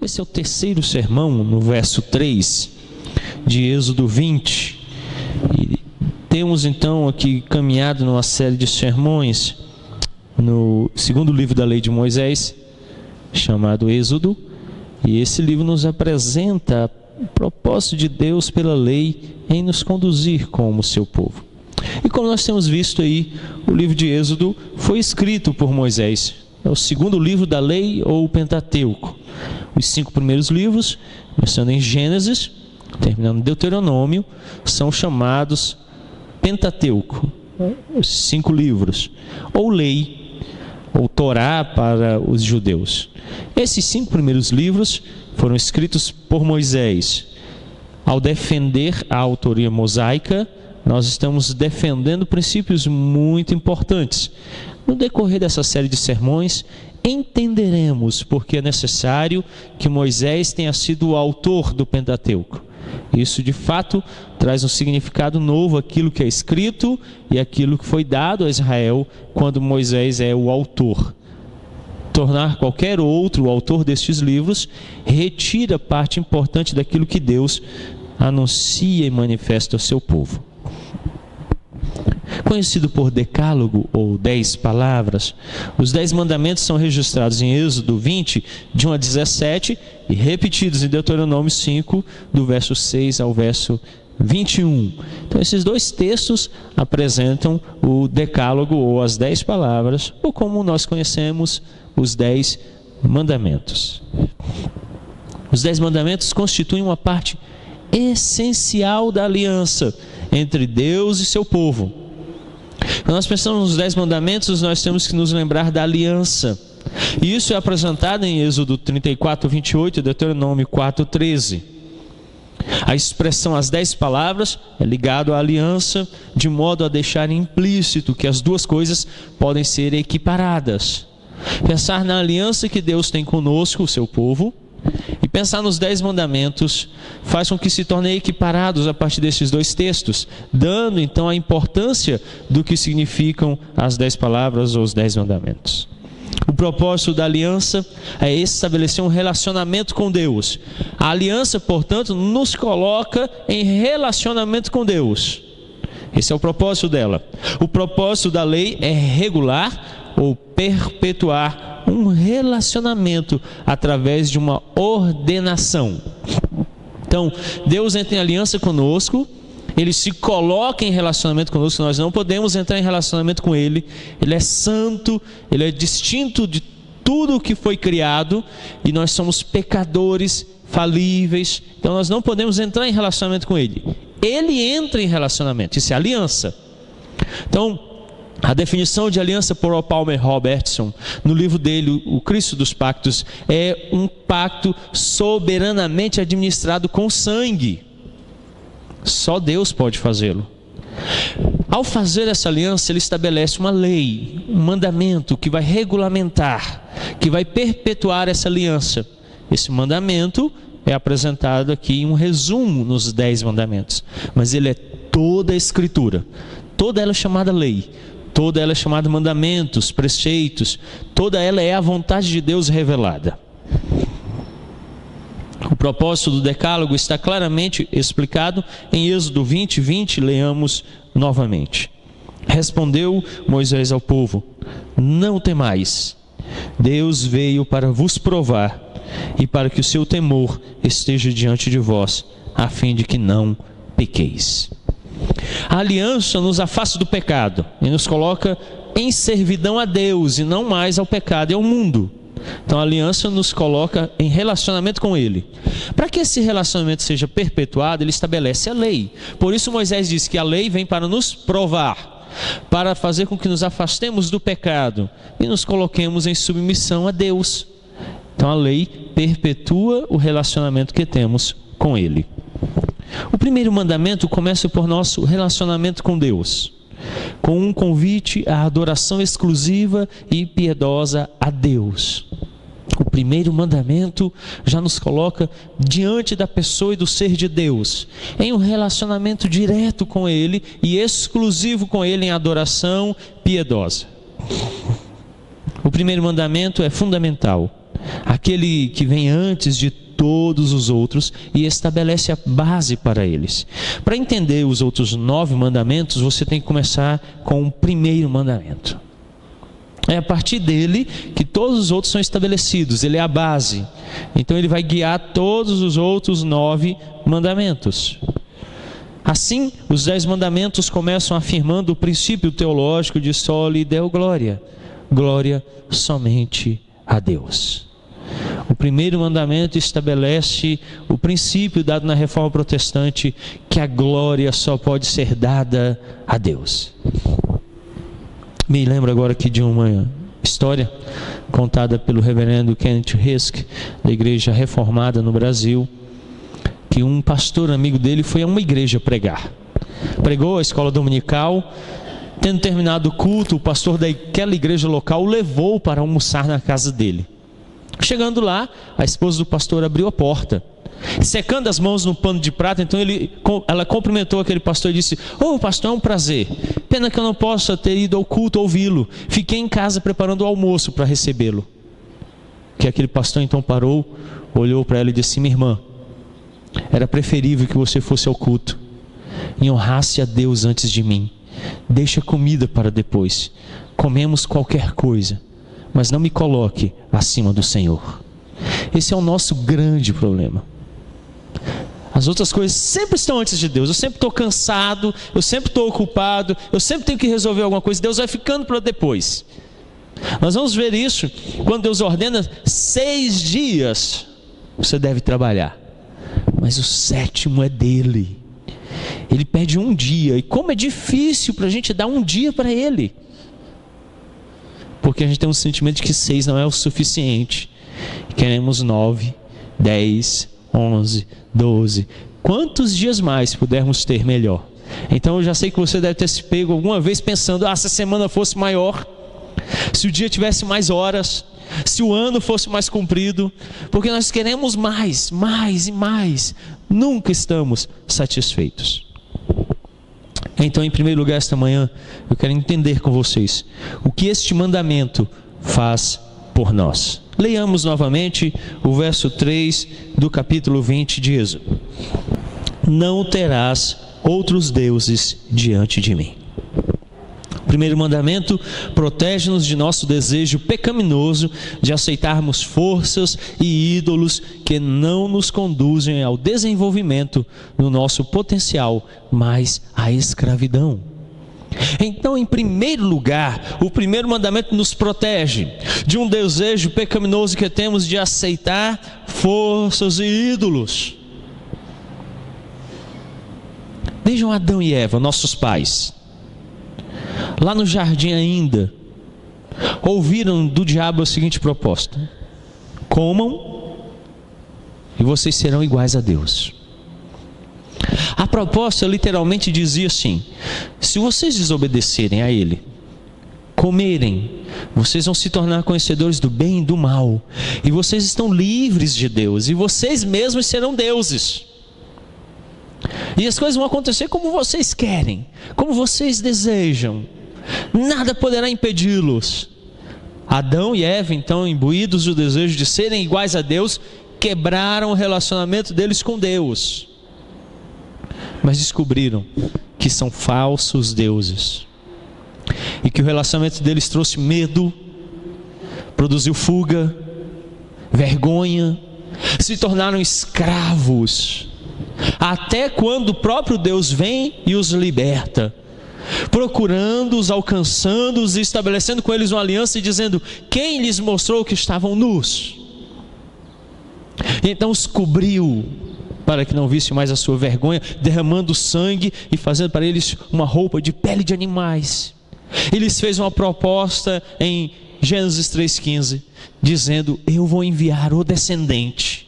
Esse é o terceiro sermão, no verso 3 de Êxodo 20. E temos então aqui caminhado numa série de sermões no segundo livro da lei de Moisés, chamado Êxodo. E esse livro nos apresenta o propósito de Deus pela lei em nos conduzir como seu povo. E como nós temos visto aí, o livro de Êxodo foi escrito por Moisés. É o segundo livro da lei, ou o Pentateuco. Os 5 primeiros livros, começando em Gênesis, terminando em Deuteronômio, são chamados Pentateuco, os 5 livros, ou lei, ou Torá para os judeus. Esses 5 primeiros livros foram escritos por Moisés. Ao defender a autoria mosaica, nós estamos defendendo princípios muito importantes. No decorrer dessa série de sermões, entenderemos porque é necessário que Moisés tenha sido o autor do Pentateuco. Isso, de fato, traz um significado novo àquilo que é escrito e àquilo que foi dado a Israel quando Moisés é o autor. Tornar qualquer outro o autor destes livros retira parte importante daquilo que Deus anuncia e manifesta ao seu povo. Conhecido por Decálogo, ou 10 palavras, os 10 mandamentos são registrados em Êxodo 20, de 1 a 17, e repetidos em Deuteronômio 5, do verso 6 ao verso 21. Então esses 2 textos apresentam o Decálogo, ou as 10 palavras, ou como nós conhecemos, os 10 mandamentos. Os 10 mandamentos constituem uma parte essencial da aliança entre Deus e seu povo. Quando nós pensamos nos 10 mandamentos, nós temos que nos lembrar da aliança. E isso é apresentado em Êxodo 34, 28 e Deuteronômio 4, 13. A expressão as 10 palavras é ligado à aliança, de modo a deixar implícito que as duas coisas podem ser equiparadas. Pensar na aliança que Deus tem conosco, o seu povo, e pensar nos 10 mandamentos faz com que se tornem equiparados a partir desses 2 textos, dando então a importância do que significam as 10 palavras ou os 10 mandamentos. O propósito da aliança é estabelecer um relacionamento com Deus. A aliança, portanto, nos coloca em relacionamento com Deus. Esse é o propósito dela. O propósito da lei é regular ou perpetuar um relacionamento através de uma ordenação. Então, Deus entra em aliança conosco, Ele se coloca em relacionamento conosco, nós não podemos entrar em relacionamento com Ele. Ele é santo, Ele é distinto de tudo o que foi criado, e nós somos pecadores, falíveis, então nós não podemos entrar em relacionamento com Ele. Ele entra em relacionamento, isso é aliança. Então, a definição de aliança por Palmer Robertson, no livro dele, O Cristo dos Pactos, é um pacto soberanamente administrado com sangue. Só Deus pode fazê-lo. Ao fazer essa aliança, ele estabelece uma lei, um mandamento que vai regulamentar, que vai perpetuar essa aliança. Esse mandamento é apresentado aqui em um resumo nos 10 mandamentos, mas ele é toda a Escritura, toda ela é chamada lei, toda ela é chamada mandamentos, preceitos, toda ela é a vontade de Deus revelada. O propósito do Decálogo está claramente explicado em Êxodo 20, 20, leamos novamente. Respondeu Moisés ao povo: não temais, Deus veio para vos provar e para que o seu temor esteja diante de vós, a fim de que não pequeis. A aliança nos afasta do pecado e nos coloca em servidão a Deus e não mais ao pecado e ao mundo. Então a aliança nos coloca em relacionamento com Ele. Para que esse relacionamento seja perpetuado, Ele estabelece a lei. Por isso Moisés diz que a lei vem para nos provar, para fazer com que nos afastemos do pecado e nos coloquemos em submissão a Deus. Então a lei perpetua o relacionamento que temos com Ele. O primeiro mandamento começa por nosso relacionamento com Deus, com um convite à adoração exclusiva e piedosa a Deus. O primeiro mandamento já nos coloca diante da pessoa e do ser de Deus, em um relacionamento direto com Ele e exclusivo com Ele em adoração piedosa. O primeiro mandamento é fundamental. aquele que vem antes de todos os outros e estabelece a base para eles. Para entender os outros 9 mandamentos, você tem que começar com o primeiro mandamento. É a partir dele que todos os outros são estabelecidos, ele é a base. Então ele vai guiar todos os outros 9 mandamentos. Assim, os 10 mandamentos começam afirmando o princípio teológico de soli deo gloria. Glória somente a Deus. O primeiro mandamento estabelece o princípio dado na Reforma Protestante, que a glória só pode ser dada a Deus. Me lembro agora aqui de uma história contada pelo reverendo Kenneth Risk, da Igreja Reformada no Brasil, que um pastor amigo dele foi a uma igreja pregar. Pregou a escola dominical. Tendo terminado o culto, o pastor daquela igreja local o levou para almoçar na casa dele. Chegando lá, a esposa do pastor abriu a porta, secando as mãos no pano de prata. Então ela cumprimentou aquele pastor e disse: "Ô pastor, é um prazer. Pena que eu não possa ter ido ao culto ouvi-lo. Fiquei em casa preparando o almoço para recebê-lo." Que aquele pastor então parou, olhou para ela e disse: "Minha irmã, era preferível que você fosse ao culto e honrasse a Deus antes de mim. Deixa comida para depois. Comemos qualquer coisa, mas não me coloque acima do Senhor." Esse é o nosso grande problema. As outras coisas sempre estão antes de Deus. Eu sempre estou cansado, eu sempre estou ocupado, eu sempre tenho que resolver alguma coisa. Deus vai ficando para depois. Nós vamos ver isso quando Deus ordena 6 dias você deve trabalhar, mas o 7º é dele. Ele pede um dia, e como é difícil para a gente dar um dia para ele, porque a gente tem um sentimento de que 6 não é o suficiente. Queremos 9, 10, 11, 12. Quantos dias mais pudermos ter, melhor. Então eu já sei que você deve ter se pego alguma vez pensando: se a semana fosse maior, se o dia tivesse mais horas, se o ano fosse mais comprido, porque nós queremos mais, mais e mais. Nunca estamos satisfeitos. Então, em primeiro lugar, esta manhã, eu quero entender com vocês o que este mandamento faz por nós. Leiamos novamente o verso 3 do capítulo 20 de Êxodo. Não terás outros deuses diante de mim. O primeiro mandamento protege-nos de nosso desejo pecaminoso de aceitarmos forças e ídolos que não nos conduzem ao desenvolvimento do nosso potencial, mas à escravidão. Então, em primeiro lugar, o primeiro mandamento nos protege de um desejo pecaminoso que temos de aceitar forças e ídolos. Vejam Adão e Eva, nossos pais. Lá no jardim ainda, ouviram do diabo a seguinte proposta: comam e vocês serão iguais a Deus. A proposta literalmente dizia assim: se vocês desobedecerem a Ele, comerem, vocês vão se tornar conhecedores do bem e do mal, e vocês estão livres de Deus, e vocês mesmos serão deuses. E as coisas vão acontecer como vocês querem, como vocês desejam. Nada poderá impedi-los. Adão e Eva, então, imbuídos do desejo de serem iguais a Deus, quebraram o relacionamento deles com Deus. Mas descobriram que são falsos deuses. E que o relacionamento deles trouxe medo, produziu fuga, vergonha, se tornaram escravos. Até quando o próprio Deus vem e os liberta, procurando-os, alcançando-os e estabelecendo com eles uma aliança e dizendo: quem lhes mostrou que estavam nus? Então os cobriu para que não visse mais a sua vergonha, derramando sangue e fazendo para eles uma roupa de pele de animais. Ele lhes fez uma proposta em Gênesis 3,15, dizendo: eu vou enviar o descendente,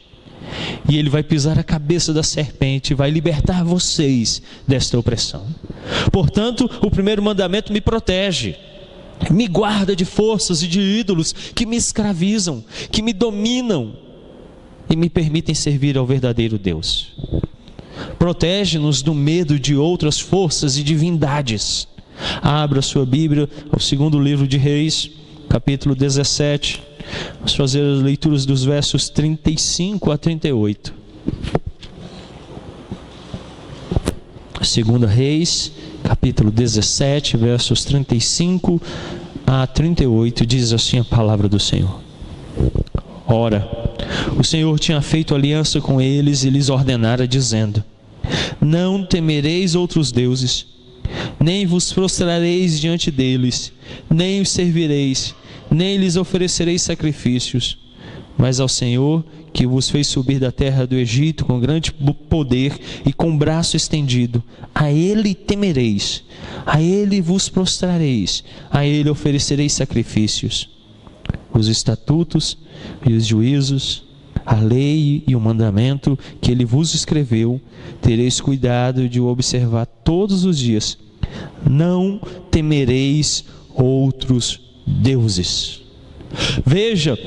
e ele vai pisar a cabeça da serpente e vai libertar vocês desta opressão. Portanto, o primeiro mandamento me protege, me guarda de forças e de ídolos que me escravizam, que me dominam e me permitem servir ao verdadeiro Deus. Protege-nos do medo de outras forças e divindades. Abra sua Bíblia ao segundo livro de Reis, capítulo 17, Vamos fazer as leituras dos versos 35 a 38. 2 Reis, capítulo 17, versos 35 a 38, diz assim a palavra do Senhor. Ora, o Senhor tinha feito aliança com eles e lhes ordenara, dizendo: não temereis outros deuses, nem vos prostrareis diante deles, nem os servireis, nem lhes oferecereis sacrifícios, mas ao Senhor, que vos fez subir da terra do Egito com grande poder e com braço estendido, a Ele temereis, a Ele vos prostrareis, a Ele oferecereis sacrifícios. Os estatutos e os juízos, a lei e o mandamento que Ele vos escreveu, tereis cuidado de o observar todos os dias. Não temereis outros deuses. Veja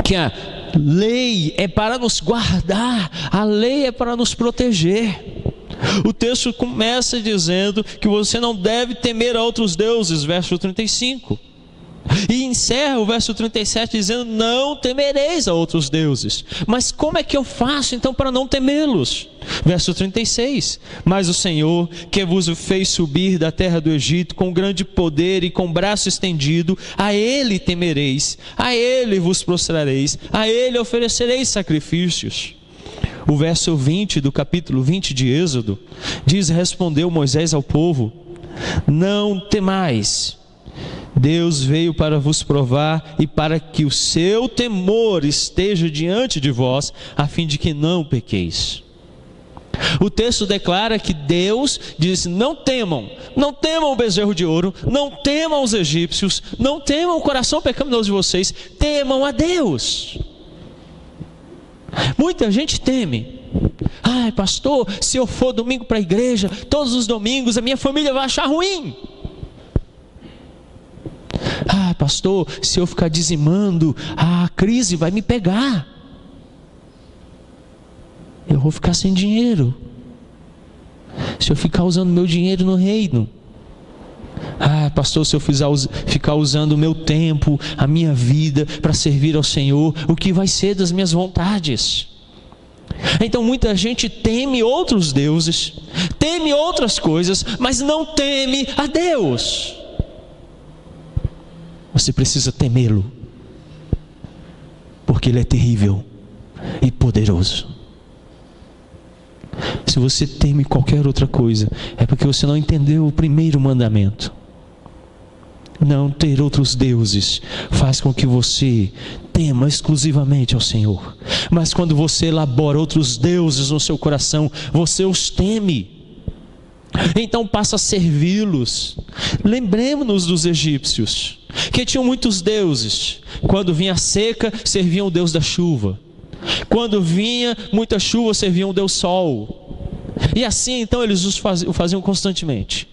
que a lei é para nos guardar, a lei é para nos proteger. O texto começa dizendo que você não deve temer a outros deuses, verso 35. E encerra o verso 37 dizendo: não temereis a outros deuses. Mas como é que eu faço então para não temê-los? Verso 36: mas o Senhor, que vos fez subir da terra do Egito com grande poder e com braço estendido, a Ele temereis, a Ele vos prostrareis, a Ele oferecereis sacrifícios. O verso 20 do capítulo 20 de Êxodo diz: respondeu Moisés ao povo: não temais, Deus veio para vos provar e para que o seu temor esteja diante de vós, a fim de que não pequeis. O texto declara que Deus diz: não temam o bezerro de ouro, não temam os egípcios, não temam o coração pecaminoso de vocês, temam a Deus. Muita gente teme. Ai, pastor, se eu for domingo para a igreja, todos os domingos, a minha família vai achar ruim. Ah, pastor, se eu ficar dizimando, a crise vai me pegar. Eu vou ficar sem dinheiro. Se eu ficar usando meu dinheiro no reino. Ah, pastor, se eu ficar usando o meu tempo, a minha vida para servir ao Senhor, o que vai ser das minhas vontades? Então muita gente teme outros deuses, teme outras coisas, mas não teme a Deus. Você precisa temê-lo, porque Ele é terrível e poderoso. Se você teme qualquer outra coisa, é porque você não entendeu o primeiro mandamento. Não ter outros deuses faz com que você tema exclusivamente ao Senhor. Mas quando você elabora outros deuses no seu coração, você os teme. Então passa a servi-los. Lembremos-nos dos egípcios, que tinham muitos deuses. Quando vinha a seca, serviam o Deus da chuva. Quando vinha muita chuva, serviam o Deus Sol. E assim então eles o faziam constantemente.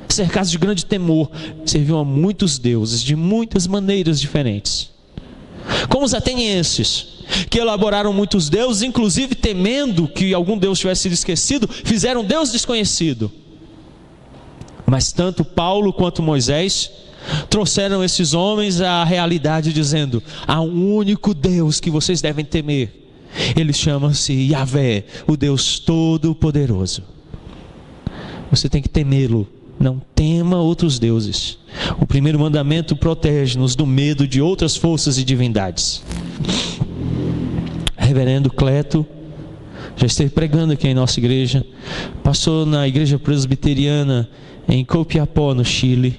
Cercados de grande temor, serviam a muitos deuses, de muitas maneiras diferentes. Como os atenienses, que elaboraram muitos deuses, inclusive temendo que algum deus tivesse sido esquecido, fizeram Deus desconhecido. Mas tanto Paulo quanto Moisés trouxeram esses homens à realidade, dizendo: há um único Deus que vocês devem temer. Ele chama-se Yahvé, o Deus Todo-Poderoso. Você tem que temê-lo. Não tema outros deuses. O primeiro mandamento protege-nos do medo de outras forças e divindades. Reverendo Cleto já esteve pregando aqui em nossa igreja. Passou na igreja presbiteriana em Copiapó, no Chile.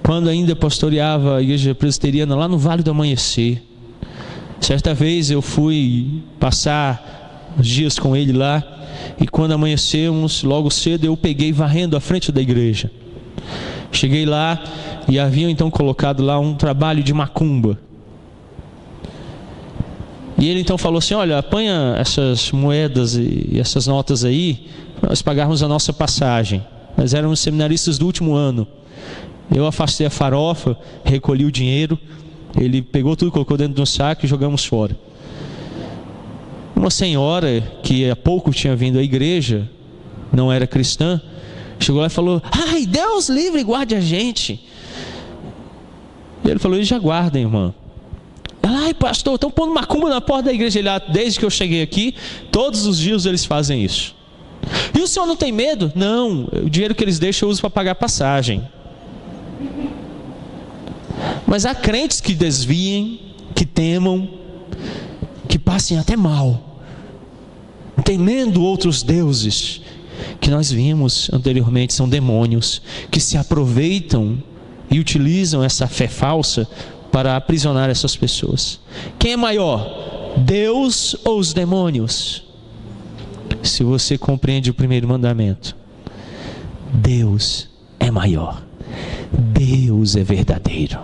Quando ainda pastoreava a igreja presbiteriana lá no Vale do Amanhecer. Certa vez eu fui passar os dias com ele lá. E quando amanhecemos, logo cedo, eu peguei varrendo a frente da igreja. Cheguei lá e haviam então colocado lá um trabalho de macumba. E ele então falou assim: olha, apanha essas moedas e essas notas aí, para nós pagarmos a nossa passagem. Nós éramos seminaristas do último ano. Eu afastei a farofa, recolhi o dinheiro, ele pegou tudo, colocou dentro de um saco e jogamos fora. Uma senhora que há pouco tinha vindo à igreja, não era cristã, chegou lá e falou: ai, Deus livre e guarde a gente. Ele falou: eles já guardam, irmã. Ela: ai, pastor, estão pondo macumba na porta da igreja. Ele: desde que eu cheguei aqui, todos os dias eles fazem isso. E o senhor não tem medo? Não, o dinheiro que eles deixam eu uso para pagar passagem. Mas há crentes que desviem, que temam, que passem até mal, temendo outros deuses, que nós vimos anteriormente, são demônios, que se aproveitam e utilizam essa fé falsa para aprisionar essas pessoas. Quem é maior, Deus ou os demônios? Se você compreende o primeiro mandamento, Deus é maior, Deus é verdadeiro.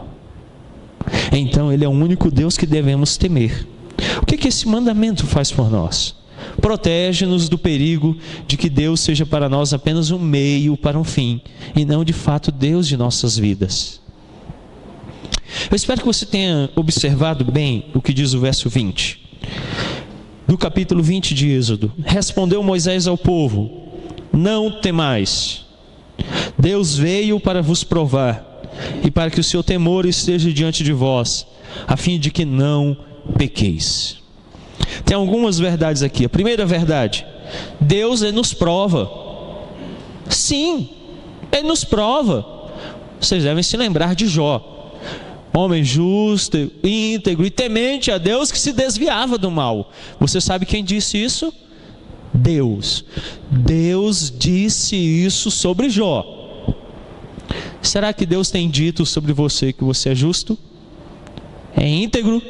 Então Ele é o único Deus que devemos temer. O que esse mandamento faz por nós? Protege-nos do perigo de que Deus seja para nós apenas um meio para um fim, e não de fato Deus de nossas vidas. Eu espero que você tenha observado bem o que diz o verso 20 do capítulo 20 de Êxodo. Respondeu Moisés ao povo: não temais, Deus veio para vos provar, e para que o seu temor esteja diante de vós, a fim de que não pequeis. Tem algumas verdades aqui. A primeira verdade: Deus, Ele nos prova. Sim, Ele nos prova. Vocês devem se lembrar de Jó, homem justo, íntegro e temente a Deus, que se desviava do mal. Você sabe quem disse isso? Deus. Deus disse isso sobre Jó. Será que Deus tem dito sobre você que você é justo? É íntegro?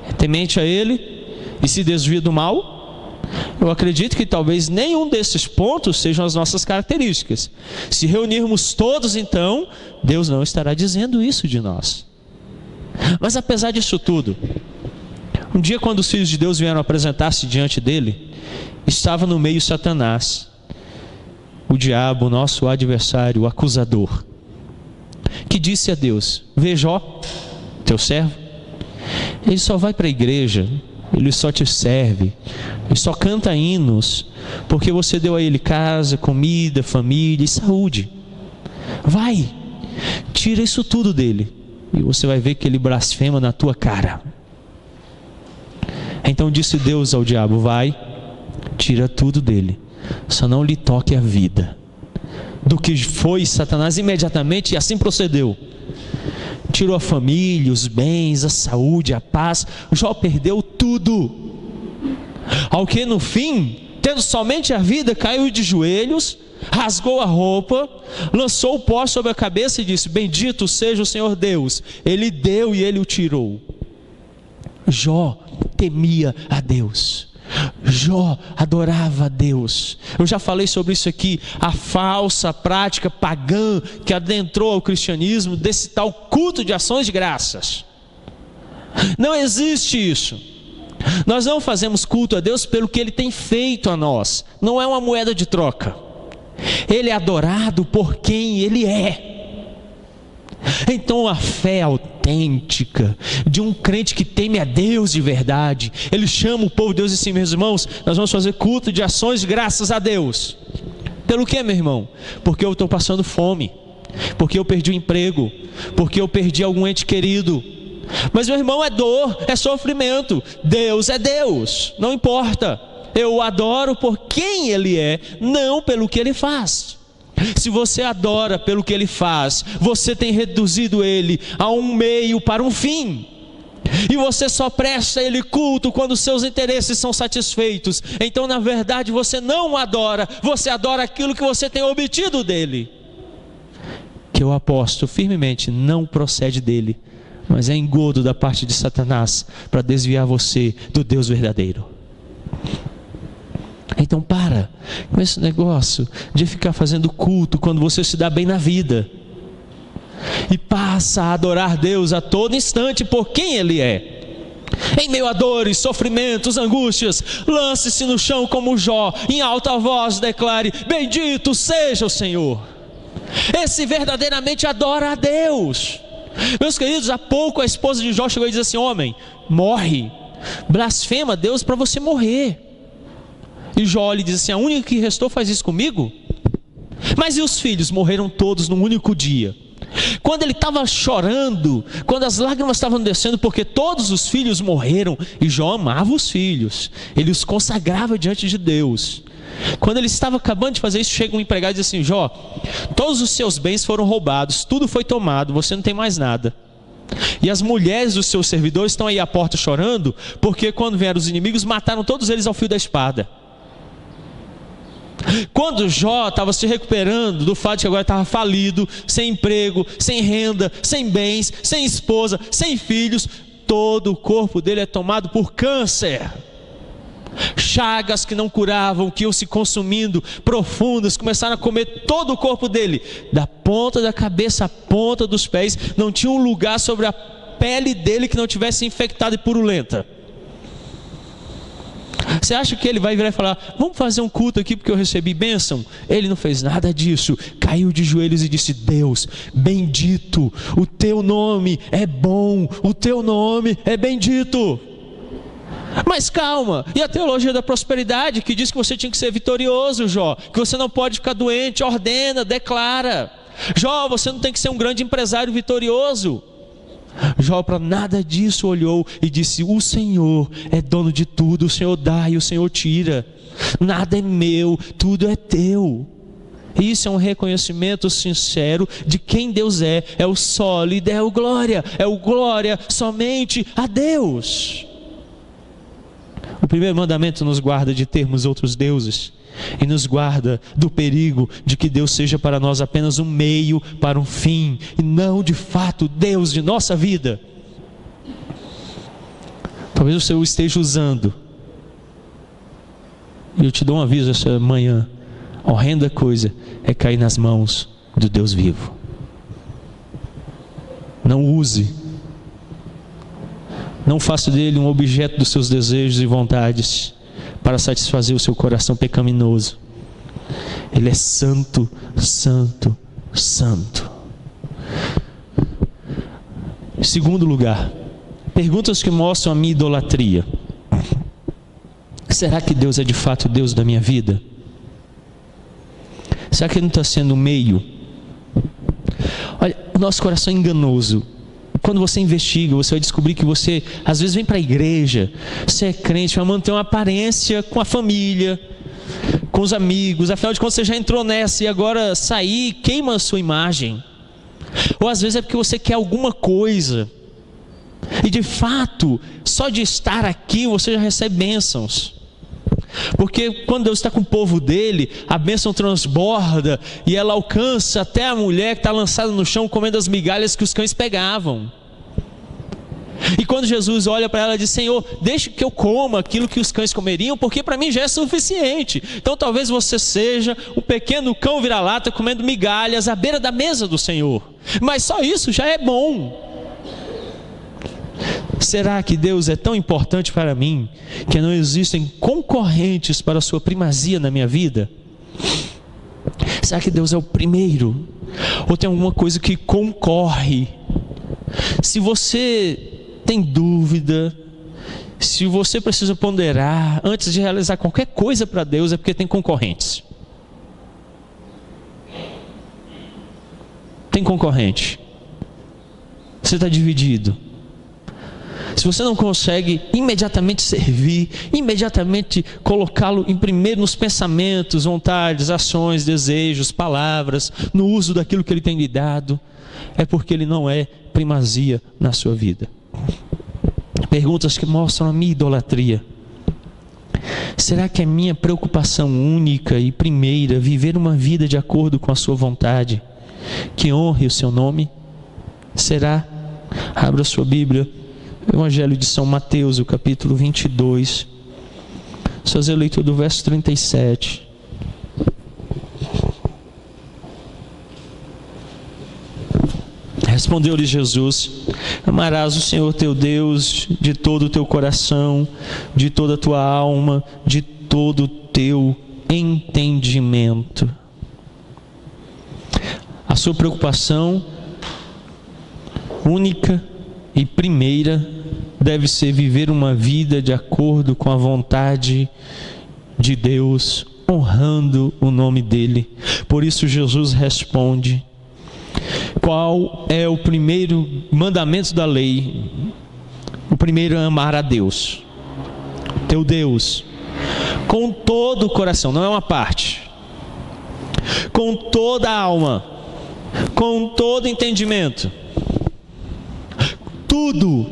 É temente a Ele? E se desvia do mal? Eu acredito que talvez nenhum desses pontos sejam as nossas características. Se reunirmos todos, então, Deus não estará dizendo isso de nós. Mas apesar disso tudo, um dia quando os filhos de Deus vieram apresentar-se diante dele, estava no meio Satanás, o diabo, nosso adversário, o acusador, que disse a Deus: vê Jó, teu servo, ele só vai para a igreja, ele só te serve, ele só canta hinos, porque você deu a ele casa, comida, família e saúde. Vai, tira isso tudo dele, e você vai ver que ele blasfema na tua cara. Então disse Deus ao diabo: vai, tira tudo dele, só não lhe toque a vida. Do que foi Satanás imediatamente, e assim procedeu. Tirou a família, os bens, a saúde, a paz. Jó perdeu tudo. Ao que no fim, tendo somente a vida, caiu de joelhos, rasgou a roupa, lançou o pó sobre a cabeça e disse: bendito seja o Senhor Deus, Ele deu e Ele o tirou. Jó temia a Deus, Jó adorava a Deus. Eu já falei sobre isso aqui, a falsa prática pagã que adentrou ao cristianismo, desse tal culto de ações de graças. Não existe isso. Nós não fazemos culto a Deus pelo que Ele tem feito a nós. Não é uma moeda de troca. Ele é adorado por quem Ele é. Então a fé autêntica de um crente que teme a Deus de verdade, ele chama o povo de Deus e diz assim: meus irmãos, nós vamos fazer culto de ações de graças a Deus. Pelo que, meu irmão? Porque eu estou passando fome, porque eu perdi o emprego, porque eu perdi algum ente querido. Mas, meu irmão, é dor, é sofrimento. Deus é Deus, não importa. Eu o adoro por quem Ele é, não pelo que Ele faz. Se você adora pelo que Ele faz, você tem reduzido Ele a um meio para um fim. E você só presta a Ele culto quando seus interesses são satisfeitos. Então, na verdade, você não o adora, você adora aquilo que você tem obtido dEle, que eu aposto firmemente não procede dEle, mas é engodo da parte de Satanás para desviar você do Deus verdadeiro. Então para com esse negócio de ficar fazendo culto quando você se dá bem na vida, e passa a adorar Deus a todo instante por quem Ele é. Em meio a dores, sofrimentos, angústias, lance-se no chão como Jó, em alta voz declare: bendito seja o Senhor. Esse verdadeiramente adora a Deus. Meus queridos, há pouco a esposa de Jó chegou e disse assim: homem, morre, blasfema a Deus para você morrer. E Jó lhe diz assim: a única que restou faz isso comigo? Mas e os filhos? Morreram todos num único dia. Quando ele estava chorando, quando as lágrimas estavam descendo, porque todos os filhos morreram, e Jó amava os filhos, ele os consagrava diante de Deus. Quando ele estava acabando de fazer isso, chega um empregado e diz assim: Jó, todos os seus bens foram roubados, tudo foi tomado, você não tem mais nada. E as mulheres dos seus servidores estão aí à porta chorando, porque quando vieram os inimigos, mataram todos eles ao fio da espada. Quando Jó estava se recuperando do fato de que agora estava falido, sem emprego, sem renda, sem bens, sem esposa, sem filhos, todo o corpo dele é tomado por câncer. Chagas que não curavam, que iam se consumindo, profundas, começaram a comer todo o corpo dele, da ponta da cabeça à ponta dos pés. Não tinha um lugar sobre a pele dele que não tivesse infectada e purulenta. Você acha que ele vai virar e falar: vamos fazer um culto aqui porque eu recebi bênção? Ele não fez nada disso. Caiu de joelhos e disse: Deus, bendito, o teu nome é bom, o teu nome é bendito. Mas calma, e a teologia da prosperidade, que diz que você tinha que ser vitorioso, Jó, que você não pode ficar doente, ordena, declara. Jó, você não tem que ser um grande empresário vitorioso. Jó para nada disso olhou e disse: o Senhor é dono de tudo, o Senhor dá e o Senhor tira, nada é meu, tudo é teu. Isso é um reconhecimento sincero de quem Deus é o sólido, é o glória somente a Deus. O primeiro mandamento nos guarda de termos outros deuses e nos guarda do perigo de que Deus seja para nós apenas um meio para um fim e não de fato Deus de nossa vida. Talvez você o esteja usando, e eu te dou um aviso essa manhã: a horrenda coisa é cair nas mãos do Deus vivo. Não use. Não faça dele um objeto dos seus desejos e vontades para satisfazer o seu coração pecaminoso. Ele é santo, santo, santo. Em segundo lugar, perguntas que mostram a minha idolatria. Será que Deus é de fato Deus da minha vida? Será que Ele não está sendo um meio? Olha, o nosso coração é enganoso. Quando você investiga, você vai descobrir que você às vezes vem para a igreja, você é crente, vai manter uma aparência com a família, com os amigos. Afinal de contas você já entrou nessa e agora sair queima a sua imagem. Ou às vezes é porque você quer alguma coisa e de fato só de estar aqui você já recebe bênçãos. Porque quando Deus está com o povo dele, a bênção transborda e ela alcança até a mulher que está lançada no chão comendo as migalhas que os cães pegavam. E quando Jesus olha para ela e diz: Senhor, deixe que eu coma aquilo que os cães comeriam, porque para mim já é suficiente. Então talvez você seja um pequeno cão vira-lata comendo migalhas à beira da mesa do Senhor, mas só isso já é bom. Será que Deus é tão importante para mim que não existem concorrentes para a sua primazia na minha vida? Será que Deus é o primeiro? Ou tem alguma coisa que concorre? Se você tem dúvida, se você precisa ponderar antes de realizar qualquer coisa para Deus, é porque tem concorrentes. Tem concorrente. Você está dividido. Se você não consegue imediatamente servir, imediatamente colocá-lo em primeiro nos pensamentos, vontades, ações, desejos, palavras, no uso daquilo que Ele tem lhe dado, é porque Ele não é primazia na sua vida. Perguntas que mostram a minha idolatria. Será que é minha preocupação única e primeira viver uma vida de acordo com a sua vontade, que honre o seu nome? Será? Abra sua Bíblia, Evangelho de São Mateus, o capítulo 22. Vamos fazer a leitura do verso 37. Respondeu-lhe Jesus: amarás o Senhor teu Deus de todo o teu coração, de toda a tua alma, de todo o teu entendimento. A sua preocupação única e primeira deve ser viver uma vida de acordo com a vontade de Deus, honrando o nome dele. Por isso Jesus responde: Qual é o primeiro mandamento da lei? O primeiro é amar a Deus, teu Deus, com todo o coração, não é uma parte, com toda a alma, com todo entendimento, tudo.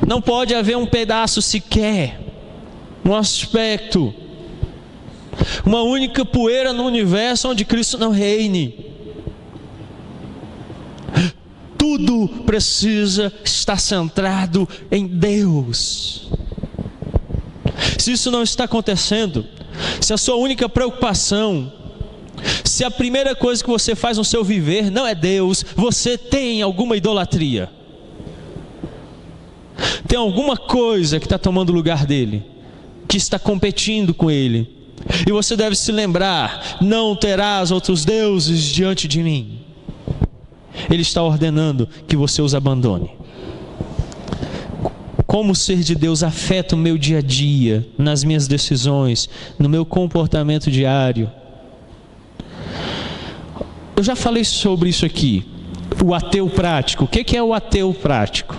Não pode haver um pedaço sequer, um aspecto, uma única poeira no universo onde Cristo não reine. Tudo precisa estar centrado em Deus. Se isso não está acontecendo, se a sua única preocupação, se a primeira coisa que você faz no seu viver não é Deus, você tem alguma idolatria. Tem alguma coisa que está tomando o lugar dele, que está competindo com ele. E você deve se lembrar: não terás outros deuses diante de mim. Ele está ordenando que você os abandone. Como o ser de Deus afeta o meu dia a dia, nas minhas decisões, no meu comportamento diário. Eu já falei sobre isso aqui. O ateu prático. O que é o ateu prático?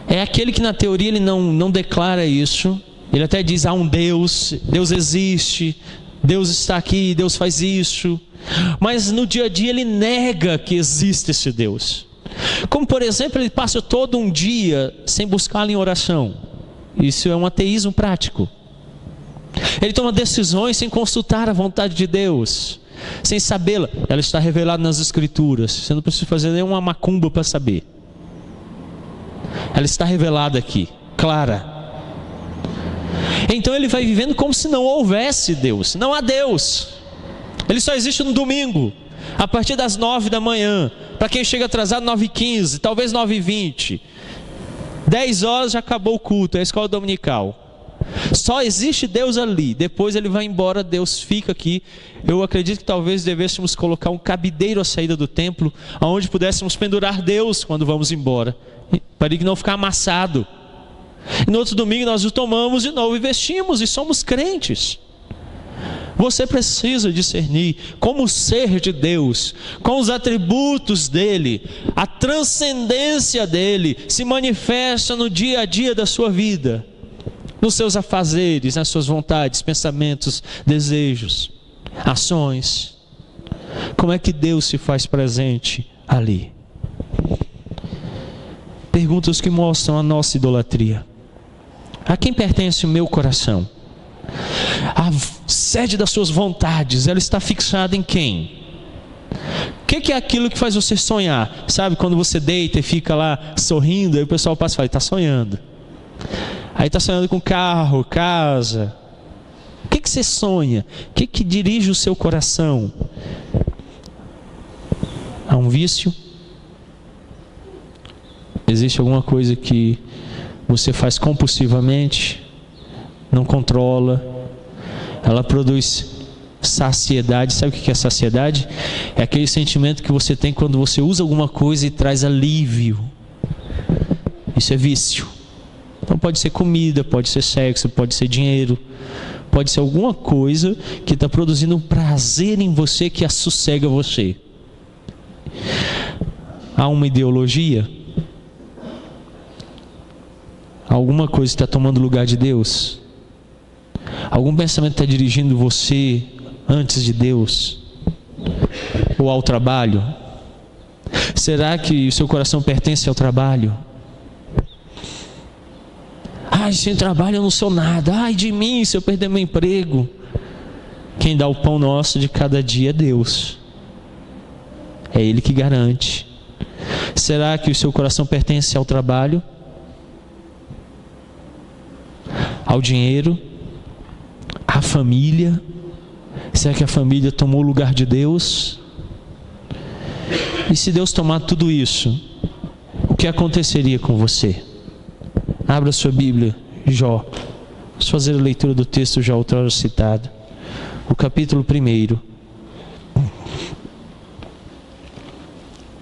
É aquele que na teoria ele não declara isso. Ele até diz: há um Deus, Deus existe, Deus está aqui, Deus faz isso. Mas no dia a dia ele nega que existe esse Deus. Como por exemplo, ele passa todo um dia sem buscá-lo em oração. Isso é um ateísmo prático. Ele toma decisões sem consultar a vontade de Deus, sem sabê-la. Ela está revelada nas Escrituras. Você não precisa fazer nenhuma macumba para saber. Ela está revelada aqui, clara. Então ele vai vivendo como se não houvesse Deus. Não há Deus. Ele só existe no domingo, a partir das 9 da manhã. Para quem chega atrasado, 9h15, talvez 9h20. 10 horas já acabou o culto, é a escola dominical. Só existe Deus ali. Depois ele vai embora, Deus fica aqui. Eu acredito que talvez devêssemos colocar um cabideiro à saída do templo, onde pudéssemos pendurar Deus quando vamos embora, para ele não ficar amassado. E no outro domingo nós o tomamos de novo e vestimos, e somos crentes. Você precisa discernir como o ser de Deus, com os atributos dele, a transcendência dele se manifesta no dia a dia da sua vida, nos seus afazeres, nas suas vontades, pensamentos, desejos, ações. Como é que Deus se faz presente ali? Perguntas que mostram a nossa idolatria. A quem pertence o meu coração? A sede das suas vontades, ela está fixada em quem? O que é aquilo que faz você sonhar? Sabe, quando você deita e fica lá sorrindo, aí o pessoal passa e fala: está sonhando. Aí está sonhando com carro, casa. O que você sonha? O que dirige o seu coração? Há um vício? Existe alguma coisa que você faz compulsivamente, não controla? Ela produz saciedade. Sabe o que é saciedade? É aquele sentimento que você tem quando você usa alguma coisa e traz alívio. Isso é vício. Então pode ser comida, pode ser sexo, pode ser dinheiro, pode ser alguma coisa que está produzindo um prazer em você, que assossega você. Há uma ideologia? Alguma coisa está tomando o lugar de Deus? Algum pensamento está dirigindo você antes de Deus? Ou ao trabalho? Será que o seu coração pertence ao trabalho? Ai, sem trabalho eu não sou nada. Ai de mim se eu perder meu emprego. Quem dá o pão nosso de cada dia é Deus. É Ele que garante. Será que o seu coração pertence ao trabalho? Ao dinheiro? À família? Será que a família tomou o lugar de Deus? E se Deus tomar tudo isso, o que aconteceria com você? Abra sua Bíblia, Jó. Vamos fazer a leitura do texto já outrora citado. O capítulo 1.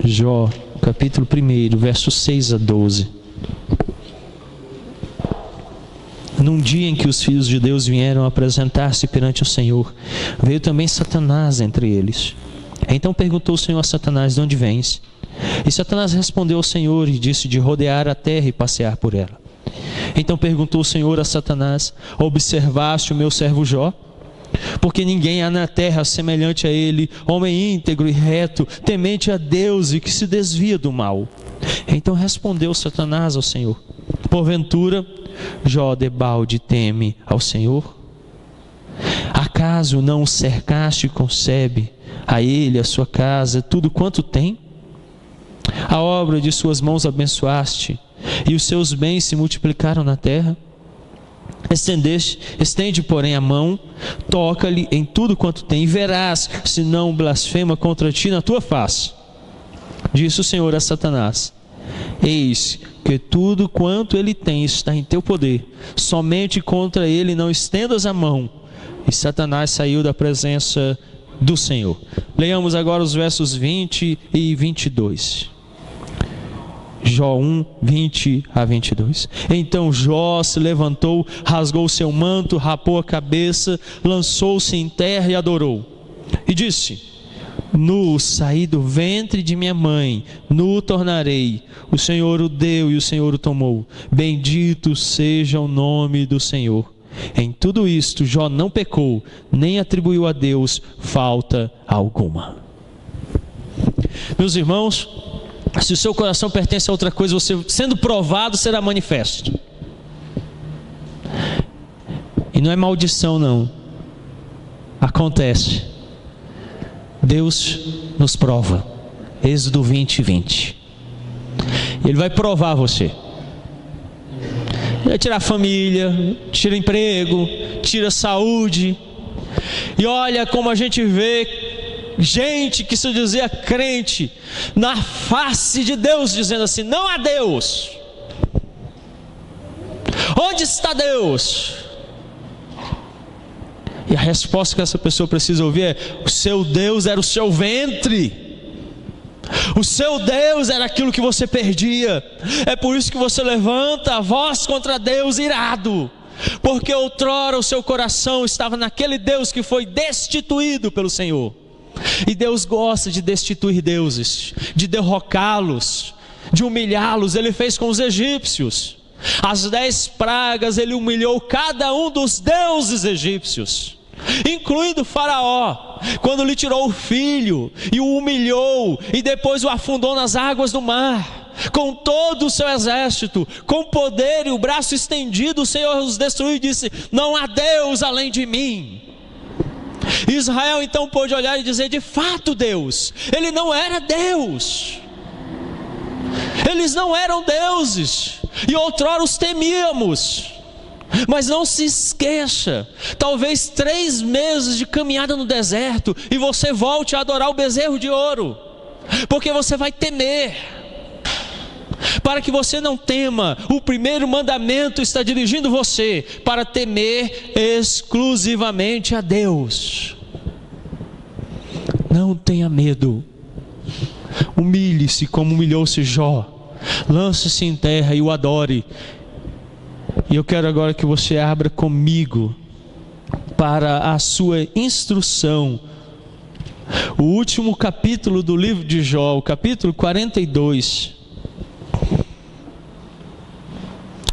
Jó, capítulo 1, versos 6 a 12. Num dia em que os filhos de Deus vieram apresentar-se perante o Senhor, veio também Satanás entre eles. Então perguntou o Senhor a Satanás: de onde vens? E Satanás respondeu ao Senhor e disse: de rodear a terra e passear por ela. Então perguntou o Senhor a Satanás: observaste o meu servo Jó? Porque ninguém há na terra semelhante a ele, homem íntegro e reto, temente a Deus e que se desvia do mal. Então respondeu Satanás ao Senhor: porventura Jó debalde teme ao Senhor? Acaso não o cercaste e concebe a ele, a sua casa, tudo quanto tem? A obra de suas mãos abençoaste, e os seus bens se multiplicaram na terra. Estende, porém, a mão, toca-lhe em tudo quanto tem, e verás se não blasfema contra ti na tua face. Disse o Senhor a Satanás: eis que tudo quanto ele tem está em teu poder, somente contra ele não estendas a mão. E Satanás saiu da presença do Senhor. Leiamos agora os versos 20 e 22. Jó 1, 20 a 22. Então Jó se levantou, rasgou seu manto, rapou a cabeça, lançou-se em terra e adorou. E disse: nu saí do ventre de minha mãe, nu tornarei. O Senhor o deu e o Senhor o tomou. Bendito seja o nome do Senhor. Em tudo isto Jó não pecou, nem atribuiu a Deus falta alguma. Meus irmãos, se o seu coração pertence a outra coisa, você sendo provado será manifesto. E não é maldição não. Acontece. Deus nos prova. Êxodo 20, 20. Ele vai provar você. Ele vai tirar a família, tira emprego, tira saúde. E olha como a gente vê gente que se dizia crente na face de Deus, dizendo assim: não há Deus. Onde está Deus? E a resposta que essa pessoa precisa ouvir é: o seu Deus era o seu ventre. O seu Deus era aquilo que você perdia. É por isso que você levanta a voz contra Deus irado, porque outrora o seu coração estava naquele Deus que foi destituído pelo Senhor. E Deus gosta de destituir deuses, de derrocá-los, de humilhá-los. Ele fez com os egípcios. As 10 pragas ele humilhou cada um dos deuses egípcios, incluindo Faraó, quando lhe tirou o filho e o humilhou, e depois o afundou nas águas do mar, com todo o seu exército, com poder e o braço estendido. O Senhor os destruiu e disse: não há Deus além de mim. Israel então pôde olhar e dizer: de fato Deus, ele não era Deus, eles não eram deuses, e outrora os temíamos. Mas não se esqueça, talvez 3 meses de caminhada no deserto e você volte a adorar o bezerro de ouro, porque você vai temer. Para que você não tema, o primeiro mandamento está dirigindo você para temer exclusivamente a Deus. Não tenha medo, humilhe-se como humilhou-se Jó, lance-se em terra e o adore. E eu quero agora que você abra comigo para a sua instrução o último capítulo do livro de Jó, o capítulo 42.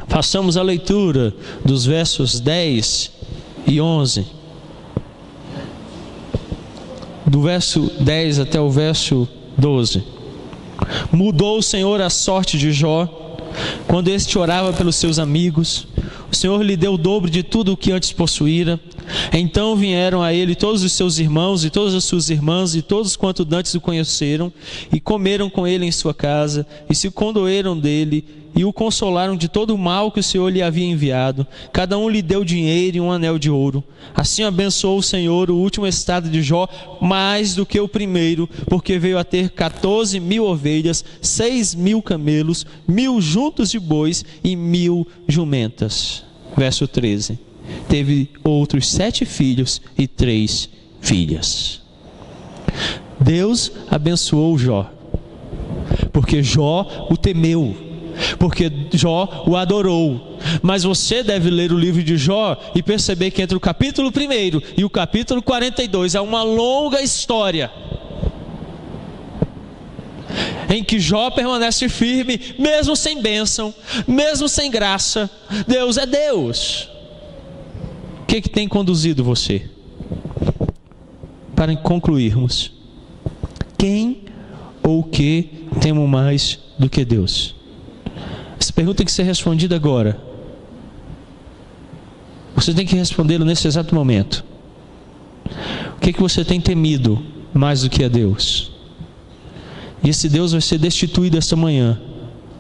Façamos a leitura dos versos 10 e 11. Do verso 10 até o verso 12. Mudou o Senhor a sorte de Jó quando este orava pelos seus amigos. O Senhor lhe deu o dobro de tudo o que antes possuíra. Então vieram a ele todos os seus irmãos e todas as suas irmãs e todos quanto dantes o conheceram, e comeram com ele em sua casa, e se condoeram dele, e o consolaram de todo o mal que o Senhor lhe havia enviado. Cada um lhe deu dinheiro e um anel de ouro. Assim abençoou o Senhor o último estado de Jó mais do que o primeiro, porque veio a ter 14.000 ovelhas, 6.000 camelos, 1.000 juntos de bois e 1.000 jumentas. Verso 13. Teve outros 7 filhos e 3 filhas. Deus abençoou Jó, porque Jó o temeu, porque Jó o adorou. Mas você deve ler o livro de Jó e perceber que entre o capítulo 1 e o capítulo 42 há uma longa história em que Jó permanece firme, mesmo sem bênção, mesmo sem graça. Deus é Deus. O que tem conduzido você? Para concluirmos, quem ou o que temo mais do que Deus? Essa pergunta tem que ser respondida agora. Você tem que respondê-lo nesse exato momento. O que você tem temido mais do que a Deus? E esse Deus vai ser destituído esta manhã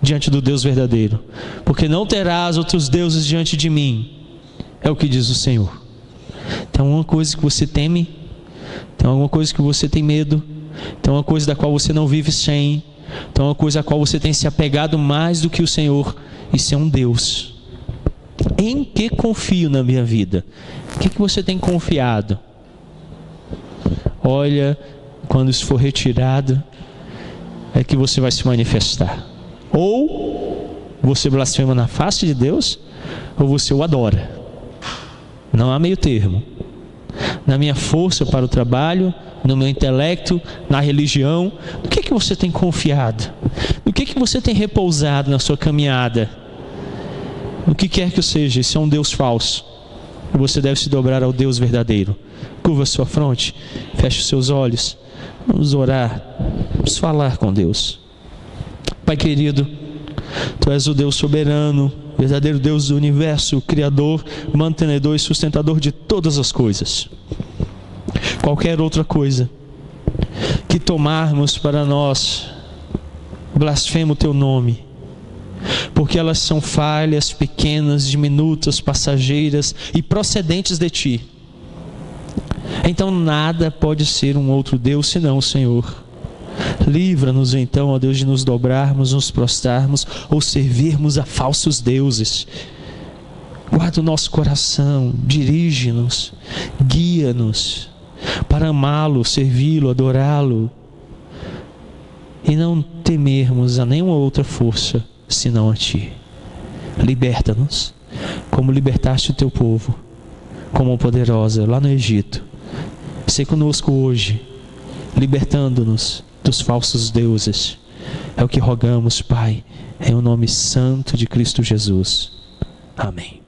diante do Deus verdadeiro, porque não terás outros deuses diante de mim, é o que diz o Senhor. Tem alguma coisa que você teme? Tem alguma coisa que você tem medo? Tem uma coisa da qual você não vive sem? Tem uma coisa a qual você tem se apegado mais do que o Senhor? Isso é um Deus. Em que confio na minha vida? O que você tem confiado? Olha, quando isso for retirado, é que você vai se manifestar. Ou você blasfema na face de Deus, ou você o adora. Não há meio termo. Na minha força para o trabalho, no meu intelecto, na religião, no que você tem confiado? No que você tem repousado na sua caminhada? O que quer que seja, isso é um Deus falso. Você deve se dobrar ao Deus verdadeiro. Curva a sua fronte, feche os seus olhos. Vamos orar, vamos falar com Deus. Pai querido, Tu és o Deus soberano, verdadeiro Deus do universo, Criador, mantenedor e sustentador de todas as coisas. Qualquer outra coisa que tomarmos para nós, blasfema o Teu nome, porque elas são falhas, pequenas, diminutas, passageiras e procedentes de Ti. Então nada pode ser um outro Deus senão o Senhor. Livra-nos então, ó Deus, de nos dobrarmos, nos prostrarmos ou servirmos a falsos deuses. Guarda o nosso coração, dirige-nos, guia-nos para amá-lo, servi-lo, adorá-lo e não temermos a nenhuma outra força senão a Ti. Liberta-nos, como libertaste o Teu povo, como poderosa lá no Egito. Sê conosco hoje, libertando-nos dos falsos deuses. É o que rogamos, Pai, em o nome santo de Cristo Jesus. Amém.